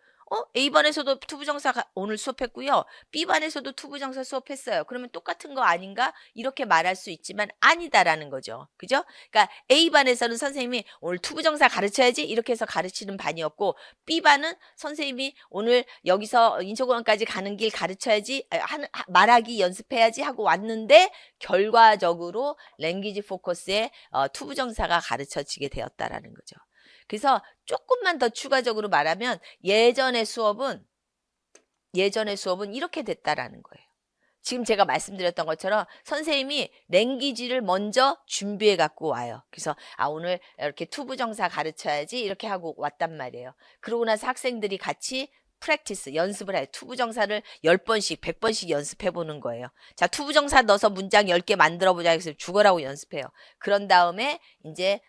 A반에서도 투부정사 오늘 수업했고요. B반에서도 투부정사 수업했어요. 그러면 똑같은 거 아닌가? 이렇게 말할 수 있지만 아니다라는 거죠. 그죠? 그러니까 A반에서는 선생님이 오늘 투부정사 가르쳐야지 이렇게 해서 가르치는 반이었고 B반은 선생님이 오늘 여기서 인천공항까지 가는 길 가르쳐야지 말하기 연습해야지 하고 왔는데 결과적으로 랭귀지 포커스에 투부정사가 가르쳐지게 되었다라는 거죠. 그래서 조금만 더 추가적으로 말하면 예전의 수업은 이렇게 됐다라는 거예요. 지금 제가 말씀드렸던 것처럼 선생님이 랭귀지를 먼저 준비해 갖고 와요. 그래서 오늘 이렇게 투부정사 가르쳐야지 이렇게 하고 왔단 말이에요. 그러고 나서 학생들이 같이 프랙티스, 연습을 해요. 투부정사를 10번씩, 100번씩 연습해 보는 거예요. 자, 투부정사 넣어서 문장 10개 만들어 보자 해서 죽어라고 연습해요. 그런 다음에 이제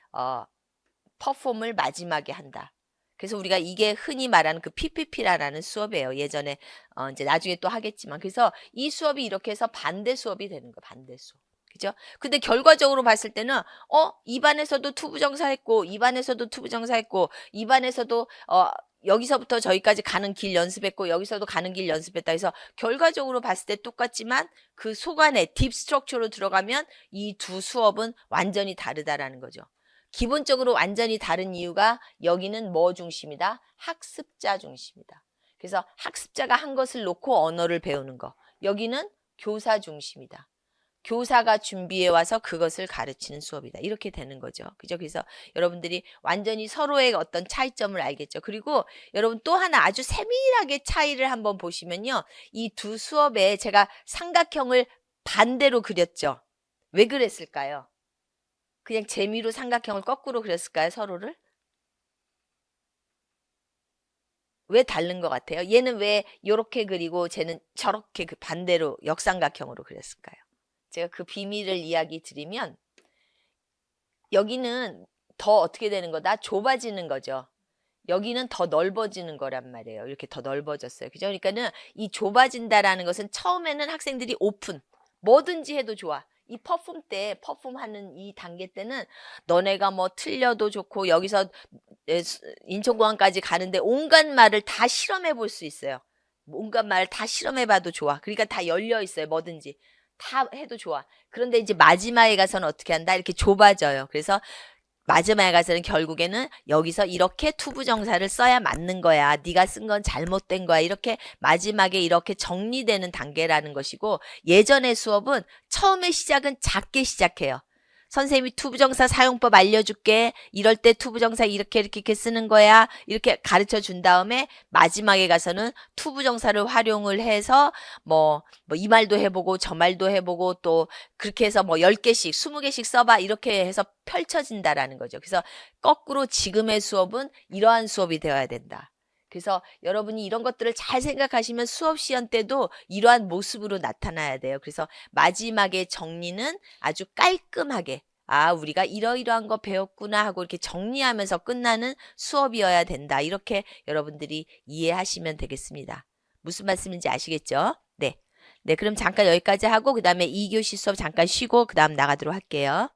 퍼폼을 마지막에 한다. 그래서 우리가 이게 흔히 말하는 그 PPP라는 수업이에요. 예전에 이제 나중에 또 하겠지만 그래서 이 수업이 이렇게 해서 반대 수업이 되는 거예요. 반대 수업. 그죠? 근데 결과적으로 봤을 때는 2반에서도 투부정사 했고 2반에서도 투부정사 했고 2반에서도 여기서부터 저기까지 가는 길 연습했고 여기서도 가는 길 연습했다 해서 결과적으로 봤을 때 똑같지만 그 속안에 딥 스트럭처로 들어가면 이 두 수업은 완전히 다르다라는 거죠. 기본적으로 완전히 다른 이유가 여기는 뭐 중심이다? 학습자 중심이다. 그래서 학습자가 한 것을 놓고 언어를 배우는 거. 여기는 교사 중심이다. 교사가 준비해 와서 그것을 가르치는 수업이다. 이렇게 되는 거죠. 그죠? 그래서 여러분들이 완전히 서로의 어떤 차이점을 알겠죠. 그리고 여러분 또 하나 아주 세밀하게 차이를 한번 보시면요. 이 두 수업에 제가 삼각형을 반대로 그렸죠. 왜 그랬을까요? 그냥 재미로 삼각형을 거꾸로 그렸을까요? 서로를? 왜 다른 것 같아요? 얘는 왜 이렇게 그리고 쟤는 저렇게 그 반대로 역삼각형으로 그렸을까요? 제가 그 비밀을 이야기 드리면 여기는 더 어떻게 되는 거다? 좁아지는 거죠. 여기는 더 넓어지는 거란 말이에요. 이렇게 더 넓어졌어요. 그죠? 그러니까는 이 좁아진다라는 것은 처음에는 학생들이 오픈, 뭐든지 해도 좋아. 이 퍼폼 때, 퍼폼하는 이 단계 때는 너네가 뭐 틀려도 좋고 여기서 인천공항까지 가는데 온갖 말을 다 실험해 볼 수 있어요. 온갖 말을 다 실험해 봐도 좋아. 그러니까 다 열려 있어요. 뭐든지. 다 해도 좋아. 그런데 이제 마지막에 가서는 어떻게 한다? 이렇게 좁아져요. 그래서 마지막에 가서는 결국에는 여기서 이렇게 투부정사를 써야 맞는 거야. 네가 쓴 건 잘못된 거야. 이렇게 마지막에 이렇게 정리되는 단계라는 것이고 예전의 수업은 처음에 시작은 작게 시작해요. 선생님이 투부정사 사용법 알려줄게. 이럴 때 투부정사 이렇게 쓰는 거야. 이렇게 가르쳐 준 다음에 마지막에 가서는 투부정사를 활용을 해서 이 말도 해보고 저 말도 해보고 또 그렇게 해서 10개씩, 20개씩 써봐. 이렇게 해서 펼쳐진다라는 거죠. 그래서 거꾸로 지금의 수업은 이러한 수업이 되어야 된다. 그래서 여러분이 이런 것들을 잘 생각하시면 수업 시연 때도 이러한 모습으로 나타나야 돼요. 그래서 마지막에 정리는 아주 깔끔하게 우리가 이러이러한 거 배웠구나 하고 이렇게 정리하면서 끝나는 수업이어야 된다. 이렇게 여러분들이 이해하시면 되겠습니다. 무슨 말씀인지 아시겠죠? 네. 네, 그럼 잠깐 여기까지 하고 그 다음에 2교시 수업 잠깐 쉬고 그 다음 나가도록 할게요.